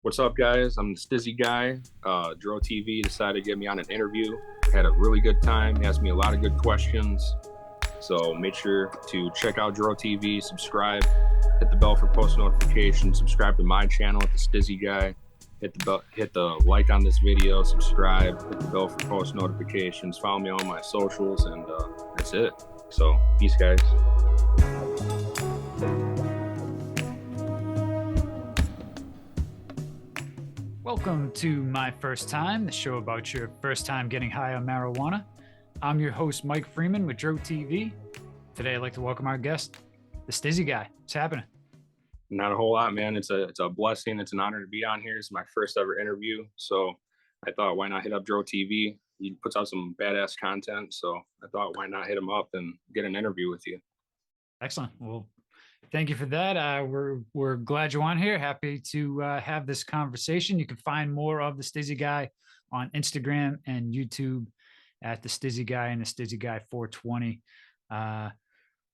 What's up, guys? I'm the Stiizy Guy. Dro TV decided to get me on an interview. Had a really good time. He asked me a lot of good questions. So make sure to check out Dro TV, subscribe, hit the bell for post notifications, subscribe to my channel at the Stiizy Guy. Hit the like on this video, subscribe, hit the bell for post notifications, follow me on my socials, and that's it. So peace, guys. Welcome to My First Time, the show about your first time getting high on marijuana. I'm your host, Mike Freeman with Dro TV. Today, I'd like to welcome our guest, the Stiizy Guy. What's happening? Not a whole lot, man. It's a blessing. It's an honor to be on here. It's my first ever interview. So I thought, why not hit up Dro TV? He puts out some badass content. So I thought, why not hit him up and get an interview with you? Excellent. Well, thank you for that. We're glad you're on here. Happy to have this conversation. You can find more of the Stiizy Guy on Instagram and YouTube at the Stiizy Guy and the Stiizy Guy 420.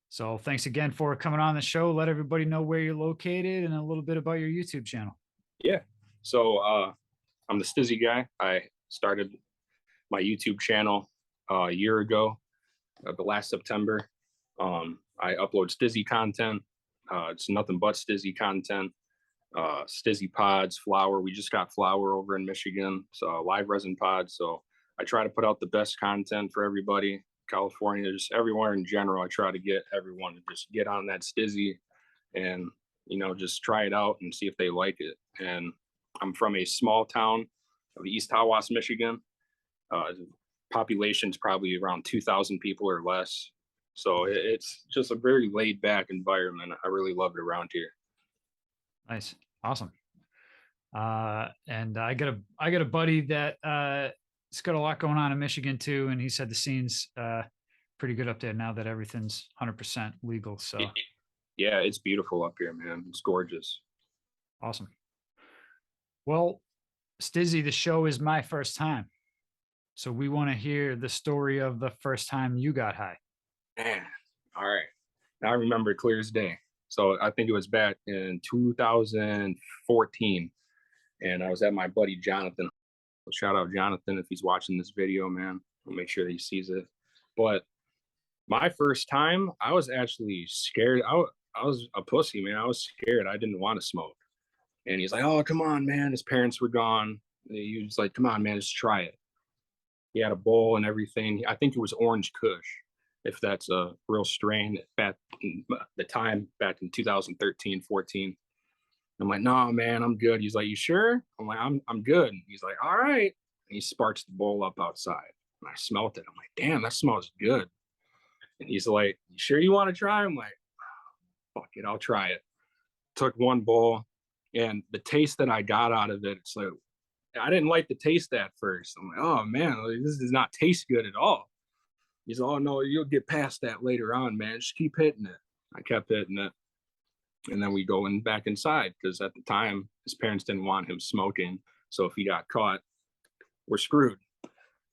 So thanks again for coming on the show. Let everybody know where you're located and a little bit about your YouTube channel. Yeah. So I'm the Stiizy Guy. I started my YouTube channel a year ago, the last September. I upload Stiizy content. It's nothing but Stiizy content. Stiizy pods, flower. We just got flower over in Michigan, so live resin pods. So I try to put out the best content for everybody. California, just everywhere in general. I try to get everyone to just get on that Stiizy and, just try it out and see if they like it. And I'm from a small town of East Tawas, Michigan. Population's probably around 2,000 people or less. So it's just a very laid back environment. I really love it around here. Nice. Awesome. And I got a buddy that it's got a lot going on in Michigan too, and he said the scene's pretty good up there now that everything's 100% legal. So yeah, it's beautiful up here, man. It's gorgeous. Awesome. Well, Stiizy, the show is my first time, so we want to hear the story of the first time you got high. Man, all right. Now I remember it clear as day. So I think it was back in 2014, and I was at my buddy Jonathan. So shout out Jonathan if he's watching this video, man. I'll make sure that he sees it. But my first time, I was actually scared. I was a pussy, man. I was scared. I didn't want to smoke. And he's like, "Oh, come on, man." His parents were gone. He was like, "Come on, man, just try it." He had a bowl and everything. I think it was Orange Kush, if that's a real strain back in the time, back in 2013, 14. I'm like, "No, man, I'm good." He's like, "You sure?" I'm like, I'm good." He's like, "All right." And he sparks the bowl up outside. And I smelt it. I'm like, "Damn, that smells good." And he's like, "You sure you want to try?" I'm like, "Fuck it, I'll try it." Took one bowl, and the taste that I got out of it, it's like, I didn't like the taste at first. I'm like, "Oh man, this does not taste good at all." He's like, "Oh no, you'll get past that later on, man. Just keep hitting it." I kept hitting it. And then we go back inside because at the time his parents didn't want him smoking. So if he got caught, we're screwed.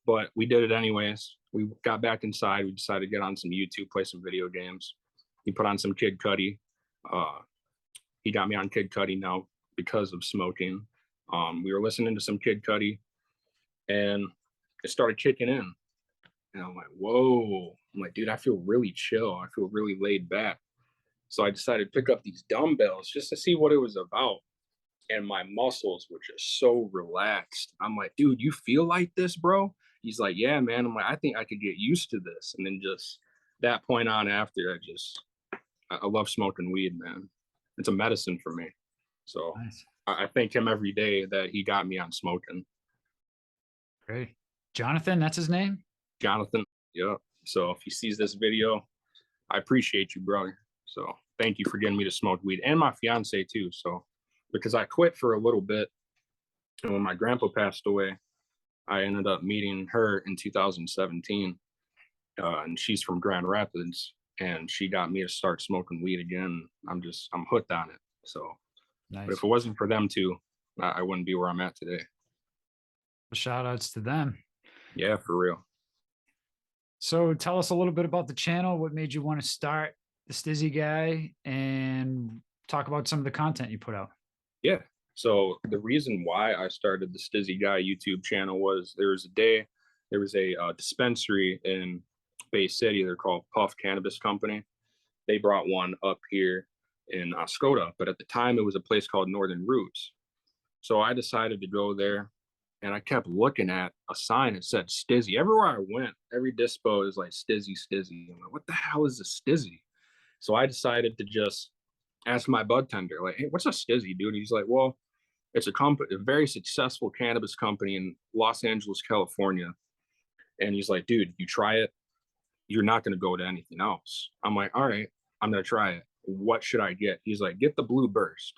But we did it anyways. We got back inside. We decided to get on some YouTube, play some video games. He put on some Kid Cudi. He got me on Kid Cudi now because of smoking. We were listening to some Kid Cudi, and it started kicking in. And I'm like, whoa. I'm like, dude, I feel really chill. I feel really laid back. So I decided to pick up these dumbbells just to see what it was about. And my muscles were just so relaxed. I'm like, "Dude, you feel like this, bro?" He's like, "Yeah, man." I'm like, "I think I could get used to this." And then just that point on after, I love smoking weed, man. It's a medicine for me. So Nice. I thank him every day that he got me on smoking. Great. Jonathan, that's his name? Jonathan, yeah. So if he sees this video, I appreciate you, brother. So thank you for getting me to smoke weed, and my fiance too. So because I quit for a little bit, and when my grandpa passed away, I ended up meeting her in 2017, and she's from Grand Rapids, and she got me to start smoking weed again. I'm hooked on it. So, Nice. But if it wasn't for them two, I wouldn't be where I'm at today. Shout outs to them. Yeah, for real. So tell us a little bit about the channel. What made you want to start the Stiizy Guy, and talk about some of the content you put out? Yeah. So the reason why I started the Stiizy Guy YouTube channel was there was a dispensary in Bay City. They're called Puff Cannabis Company. They brought one up here in Oscoda, but at the time it was a place called Northern Roots. So I decided to go there, and I kept looking at a sign that said Stiizy. Everywhere I went, every dispo is like Stiizy, Stiizy. I'm like, what the hell is a Stiizy? So I decided to just ask my bud tender, like, hey, what's a Stiizy, dude? He's like, well, it's a very successful cannabis company in Los Angeles, California. And he's like, dude, you try it, you're not going to go to anything else. I'm like, all right, I'm going to try it. What should I get? He's like, get the Blue Burst.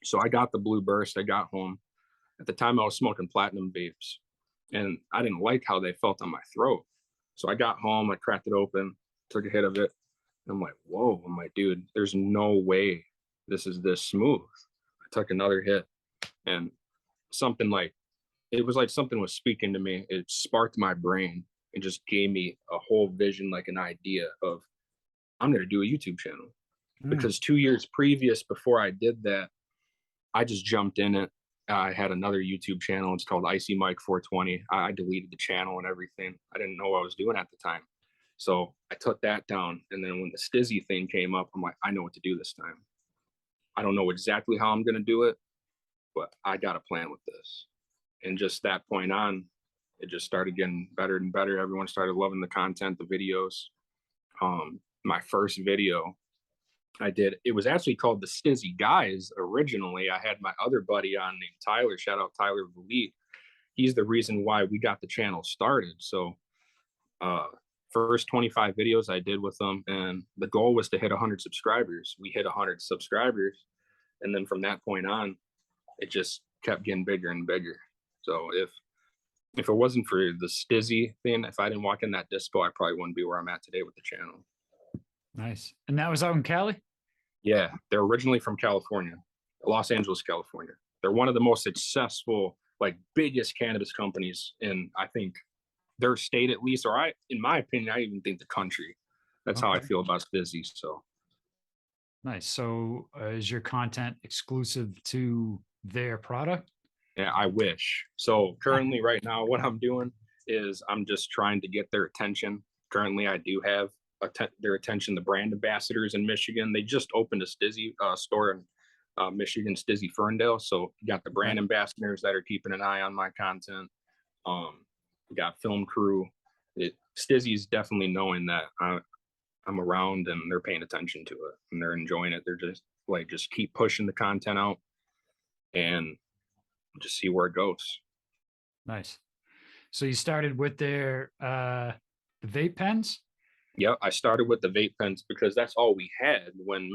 So I got the Blue Burst. I got home. At the time, I was smoking platinum vapes, and I didn't like how they felt on my throat. So I got home, I cracked it open, took a hit of it. And I'm like, whoa. I'm like, dude, there's no way this is this smooth. I took another hit, and something like it was like something was speaking to me. It sparked my brain and just gave me a whole vision, like an idea of I'm going to do a YouTube channel. Mm, Because 2 years previous, before I did that, I just jumped in it. I had another YouTube channel. It's called Icy Mike 420. I deleted the channel and everything. I didn't know what I was doing at the time. So I took that down. And then when the Stiizy thing came up, I'm like, I know what to do this time. I don't know exactly how I'm going to do it, but I got a plan with this. And just that point on, it just started getting better and better. Everyone started loving the content, the videos. My first video I did, it was actually called the Stiizy Guys originally. I had my other buddy on named Tyler. Shout out Tyler Valit. He's the reason why we got the channel started. So uh first 25 videos I did with them, and the goal was to hit 100 subscribers. We hit 100 subscribers, and then from that point on, it just kept getting bigger and bigger. So if it wasn't for the Stiizy thing, if I didn't walk in that dispo, I probably wouldn't be where I'm at today with the channel. nice. And that was out in Cali? Yeah, they're originally from California, Los Angeles, California. They're one of the most successful, like biggest cannabis companies in, I think, their state at least, or in my opinion, I even think the country. That's how I Okay, feel about Stiizy. So nice. So is your content exclusive to their product? yeah, I wish. So currently, right now, what I'm doing is I'm just trying to get their attention. Currently, I do have their attention. The brand ambassadors in Michigan, they just opened a Stiizy store in Michigan, Stiizy Ferndale. So you got the Okay, brand ambassadors that are keeping an eye on my content. We got film crew. Stiizy's definitely knowing that I'm around and they're paying attention to it and they're enjoying it. They're just like, just keep pushing the content out and just see where it goes. nice. So you started with their the vape pens? Yep, I started with the vape pens because that's all we had when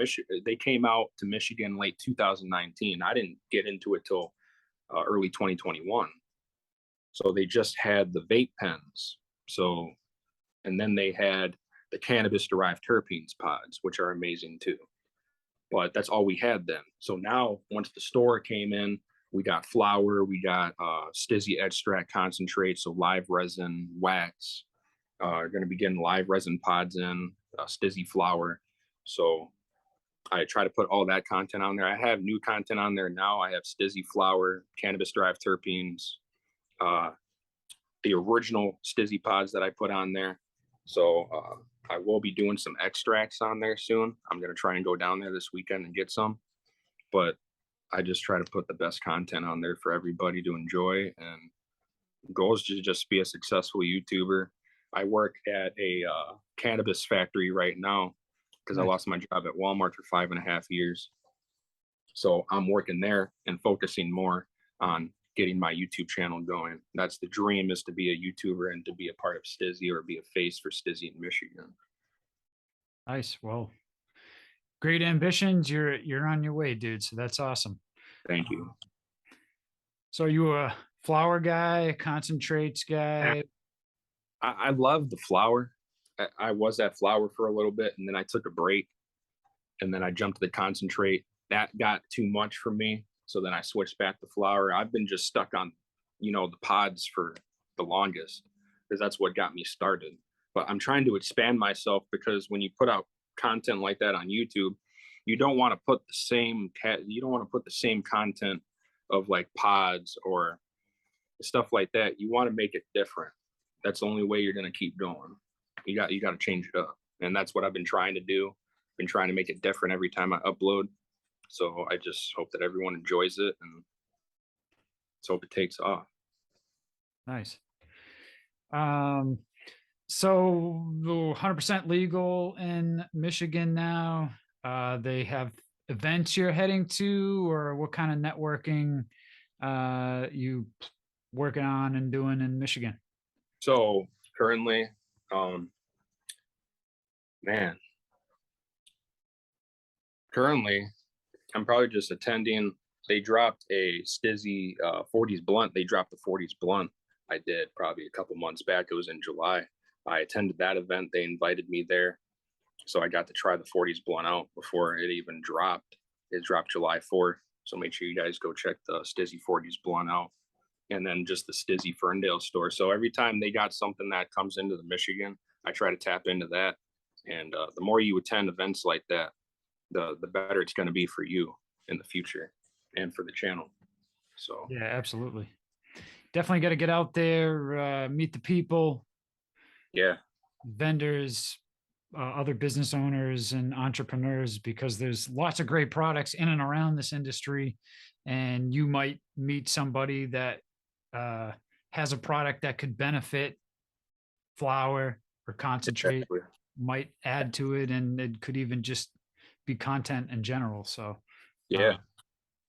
they came out to Michigan late 2019. I didn't get into it till early 2021. So they just had the vape pens. So, and then they had the cannabis derived terpenes pods, which are amazing too. But that's all we had then. So now, once the store came in, we got flour, we got Stiizy extract concentrate, so live resin, wax. Going to be getting live resin pods in, Stiizy flour. So I try to put all that content on there. I have new content on there now. I have Stiizy flour, cannabis derived terpenes, uh, the original Stiizy pods that I put on there. So I will be doing some extracts on there soon. I'm going to try and go down there this weekend and get some. But I just try to put the best content on there for everybody to enjoy. And goal is to just be a successful YouTuber. I work at a cannabis factory right now because I Nice. lost my job at Walmart for 5.5 years. So I'm working there and focusing more on getting my YouTube channel going. That's the dream, is to be a YouTuber and to be a part of Stiizy or be a face for Stiizy in Michigan. Nice. Well, great ambitions. You're on your way, dude. So that's awesome. Thank you. So are you a flower guy, concentrates guy? I love the flower. I was at flower for a little bit and then I took a break and then I jumped to the concentrate. That got too much for me. So then I switched back to flower. I've been just stuck on, the pods for the longest because that's what got me started. But I'm trying to expand myself because when you put out content like that on YouTube, you don't want to put the same you don't want to put the same content of like pods or stuff like that. You want to make it different. That's the only way you're going to keep going. You got to change it up, and that's what I've been trying to do. Been trying to make it different every time I upload. So I just hope that everyone enjoys it, and let's hope it takes off. Nice. So 100% legal in Michigan now. They have events you're heading to, or what kind of networking you working on and doing in Michigan? So currently, um, man, currently I'm probably just attending. They dropped a Stiizy 40s blunt. They dropped the 40s blunt. I did probably a couple months back. It was in July. I attended that event. They invited me there, so I got to try the 40s blunt out before it even dropped. It dropped July 4th. So make sure you guys go check the Stiizy 40s blunt out, and then just the Stiizy Ferndale store. So every time they got something that comes into the Michigan, I try to tap into that. And the more you attend events like that, the better it's going to be for you in the future and for the channel. So Yeah, absolutely. Definitely got to get out there, meet the people, yeah, vendors, other business owners and entrepreneurs, because there's lots of great products in and around this industry, and you might meet somebody that has a product that could benefit flower or concentrate, exactly. might add to it, and it could even just be content in general. So Yeah,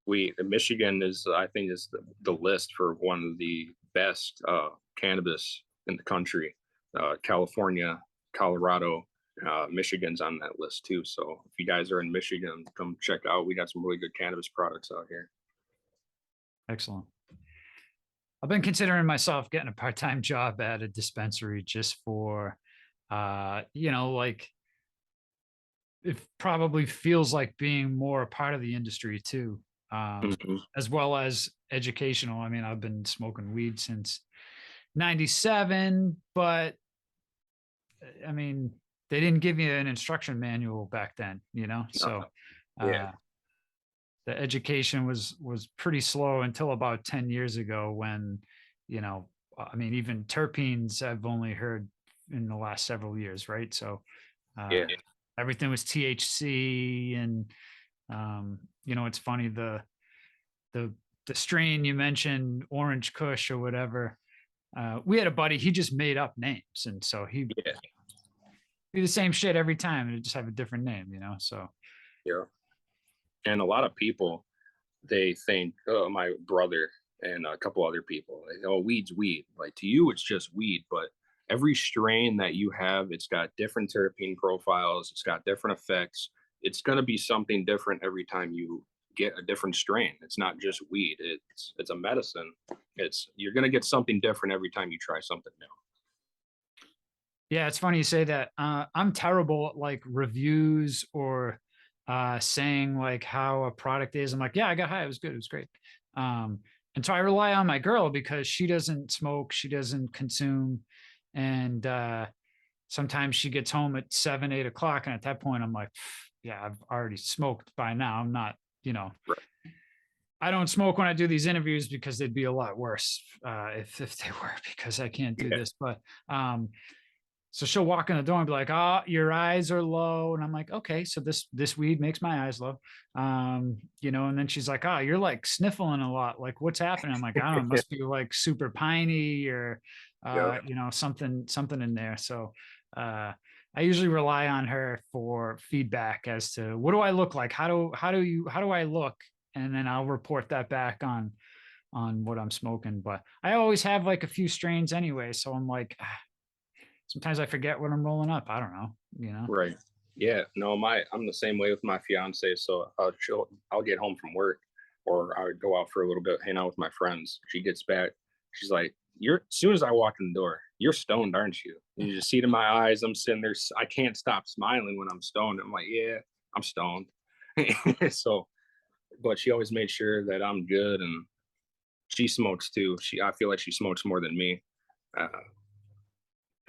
Michigan is, I think, is the list for one of the best cannabis in the country. California, Colorado, Michigan's on that list too. So if you guys are in Michigan, come check out. We got some really good cannabis products out here. excellent. I've been considering myself getting a part-time job at a dispensary just for like, it probably feels like being more a part of the industry too, Mhm. as well as educational. I mean, I've been smoking weed since '97, but I mean, they didn't give you an instruction manual back then, No, so yeah, uh, the education was pretty slow until about 10 years ago, when, I mean, even terpenes I've only heard in the last several years, right? So uh, yeah, everything was THC, and it's funny, the the strain you mentioned, Orange Kush or whatever. We had a buddy, he just made up names, and so he yeah, do the same shit every time, and it just have a different name, So yeah. And a lot of people, they think, oh, my brother and a couple other people, like, oh, weed's weed. Like, to you, it's just weed, but every strain that you have, it's got different terpene profiles, it's got different effects. It's going to be something different every time you get a different strain. It's not just weed. It's a medicine. It's You're going to get something different every time you try something new. yeah, it's funny you say that. I'm terrible at like reviews, or saying like how a product is. I'm like, yeah, I got high, it was good, it was great. um and so I rely on my girl, because she doesn't smoke, she doesn't consume, and sometimes she gets home at 7, 8 o'clock, and at that point I'm like, yeah, I've already smoked by now. I'm not, you know Right. I don't smoke when I do these interviews, because they'd be a lot worse if they were, because I can't do Yeah. this. But so she'll walk in the door and be like, "Oh, your eyes are low," and I'm like, "Okay, so this weed makes my eyes low." And then she's like, "Oh, you're like sniffling a lot. Like, what's happening?" I'm like, "I don't know. It must be like super piney, or Yeah. something in there." So I usually rely on her for feedback as to what do I look like, how do I look, and then I'll report that back on what I'm smoking. But I always have like a few strains anyway, so I'm like, sometimes I forget what I'm rolling up. I don't know. Right. Yeah. No, I'm the same way with my fiance. So I'll get home from work, or I would go out for a little bit, hang out with my friends. She gets back. She's like, "You're as soon as I walk in the door, you're stoned, aren't you?" And you just see it in my eyes. I'm sitting there. I can't stop smiling when I'm stoned. I'm like, "Yeah, I'm stoned." So, but she always made sure that I'm good, and she smokes too. I feel like she smokes more than me. Uh,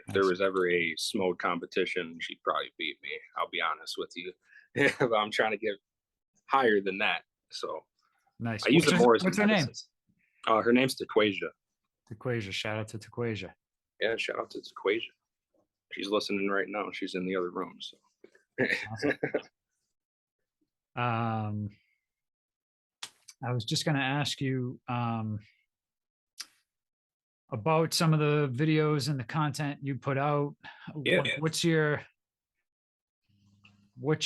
if there Nice. was ever a smoke competition, she'd probably beat me. I'll be honest with you. but I'm trying to get higher than that. So Nice. I use it more as What's her name? medicine. Her name's Tequasia. Tequasia. Shout out to Tequasia. Yeah, shout out to Tequasia. She's listening right now. She's in the other room. So Awesome. I was just going to ask you about some of the videos and the content you put out. yeah. What's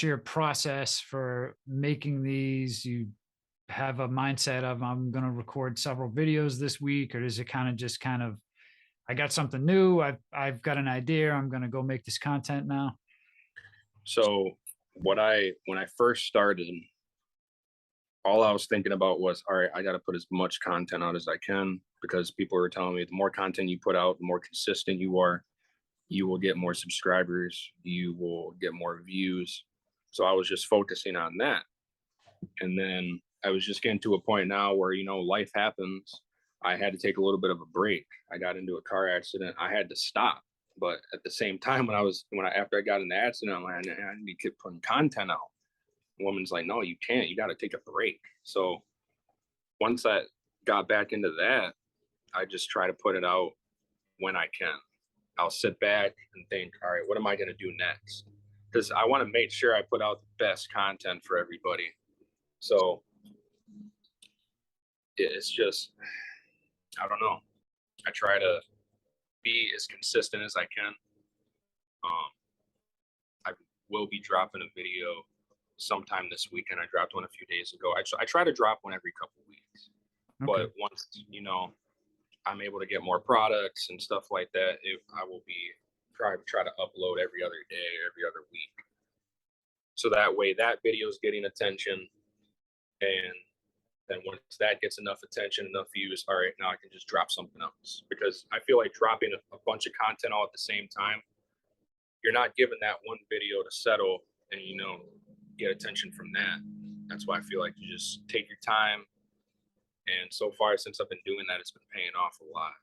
your process for making these? You have a mindset of I'm going to record several videos this week, or is it kind of I got something new, I've got an idea, I'm going to go make this content now? So when I first started, all I was thinking about was, all right, I got to put as much content out as I can, because people were telling me the more content you put out, the more consistent you are, you will get more subscribers, you will get more views. So I was just focusing on that. And then I was just getting to a point now where, life happens. I had to take a little bit of a break. I got into a car accident. I had to stop. But at the same time, after I got in the accident, I'm like, I need to keep putting content out. The woman's like, no, you can't. You got to take a break. So once I got back into that, I just try to put it out when I can. I'll sit back and think, all right, what am I going to do next? Because I want to make sure I put out the best content for everybody. So it's just, I don't know. I try to be as consistent as I can. I will be dropping a video sometime this weekend. I dropped one a few days ago. I try to drop one every couple of weeks. Okay. But once, I'm able to get more products and stuff like that, I will be try to upload every other day, every other week. So that way that video is getting attention. And then once that gets enough attention, enough views, all right, now I can just drop something else. Because I feel like dropping a bunch of content all at the same time, you're not given that one video to settle and, get attention from that. That's why I feel like you just take your time. And so far, since I've been doing that, it's been paying off a lot.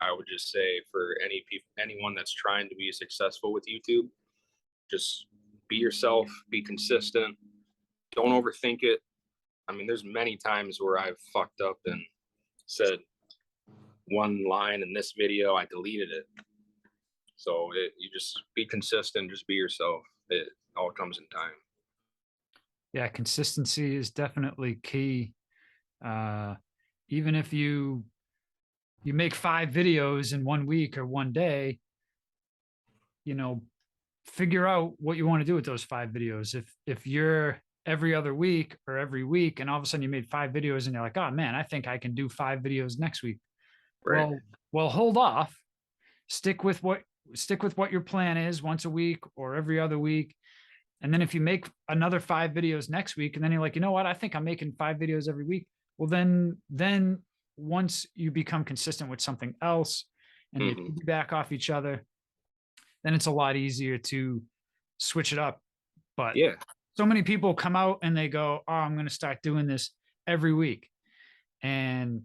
I would just say for anyone that's trying to be successful with YouTube, just be yourself, be consistent, don't overthink it. I mean, there's many times where I've fucked up and said one line in this video, I deleted it. So you just be consistent, just be yourself. It all comes in time. Yeah, consistency is definitely key. Even if you make 5 videos in 1 week or 1 day, figure out what you want to do with those 5 videos. If you're every other week or every week, and all of a sudden you made 5 videos and you're like, oh man, I think I can do 5 videos next week. Right. Well, hold off. Stick with what your plan is, once a week or every other week. And then if you make another 5 videos next week, and then you're like, you know what, I think I'm making 5 videos every week. Well, then once you become consistent with something else and they piggyback off each other, then it's a lot easier to switch it up. But yeah, so many people come out and they go, oh, I'm going to start doing this every week. And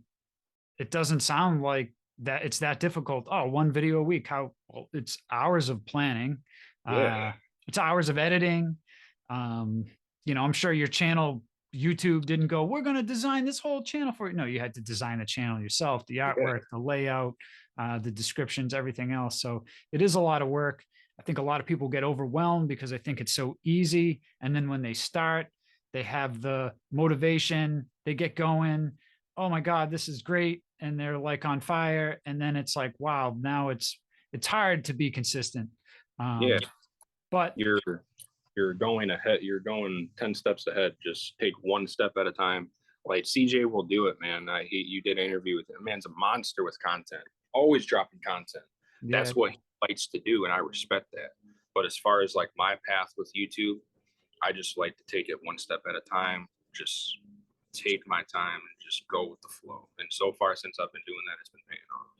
it doesn't sound like that it's that difficult. Oh, 1 video a week. Well, it's hours of planning. Yeah. It's hours of editing. I'm sure your channel, YouTube didn't go, we're going to design this whole channel for you. No, you had to design the channel yourself, the artwork, the layout, the descriptions, everything else. So it is a lot of work. I think a lot of people get overwhelmed because I think it's so easy. And then when they start, they have the motivation, they get going. Oh my God, this is great. And they're like on fire. And then it's like, wow, now it's hard to be consistent. Yeah. But you're going ahead. You're going 10 steps ahead. Just take 1 step at a time. Like CJ will do it, man. You did an interview with him. Man's a monster with content. Always dropping content. Yeah. That's what he likes to do, and I respect that. But as far as like my path with YouTube, I just like to take it 1 step at a time. Just take my time and just go with the flow. And so far, since I've been doing that, it's been paying off.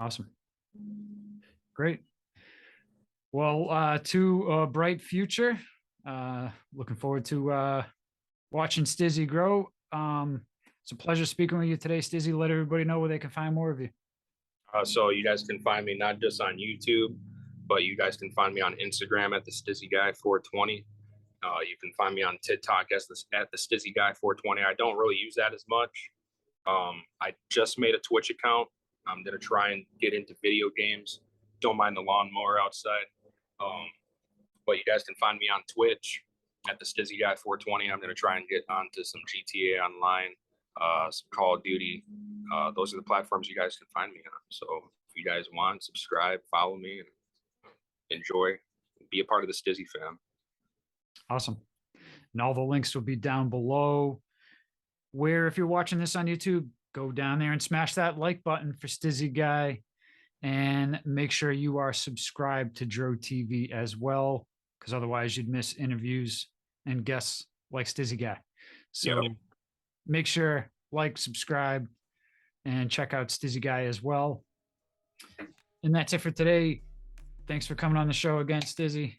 Awesome. Great. Well, to a bright future. Looking forward to watching Stiizy grow. It's a pleasure speaking with you today, Stiizy. Let everybody know where they can find more of you. So you guys can find me not just on YouTube, but you guys can find me on Instagram at the Stiizy Guy 420. You can find me on TikTok as at the Stiizy Guy 420. I don't really use that as much. I just made a Twitch account. I'm gonna try and get into video games. Don't mind the lawnmower outside. But you guys can find me on Twitch at the Stiizy Guy 420. I'm gonna try and get onto some GTA Online, some Call of Duty. Those are the platforms you guys can find me on. So if you guys want, subscribe, follow me, and enjoy. Be a part of the Stiizy fam. Awesome. And all the links will be down below. Where if you're watching this on YouTube, go down there and smash that like button for Stiizy Guy, and make sure you are subscribed to Dro TV as well, because otherwise you'd miss interviews and guests like Stiizy Guy. So make sure, like, subscribe, and check out Stiizy Guy as well. And that's it for today. Thanks for coming on the show again, Stiizy.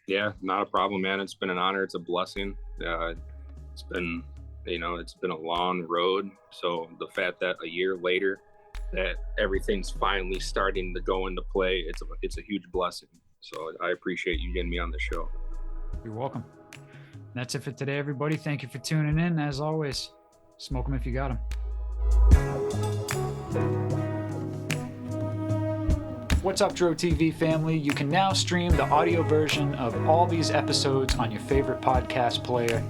Yeah, not a problem, man. It's been an honor. It's a blessing. It's been, it's been a long road. So the fact that a year later that everything's finally starting to go into play, it's a huge blessing. So I appreciate you getting me on the show. You're welcome. That's it for today, everybody. Thank you for tuning in. As always, smoke them if you got them. What's up, Dro TV family? You can now stream the audio version of all these episodes on your favorite podcast player.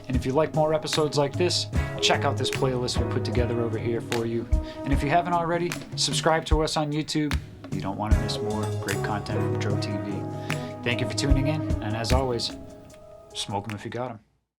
And if you like more episodes like this, check out this playlist we put together over here for you. And if you haven't already, subscribe to us on YouTube. You don't want to miss more great content from Dro TV. Thank you for tuning in. And as always, smoke them if you got them.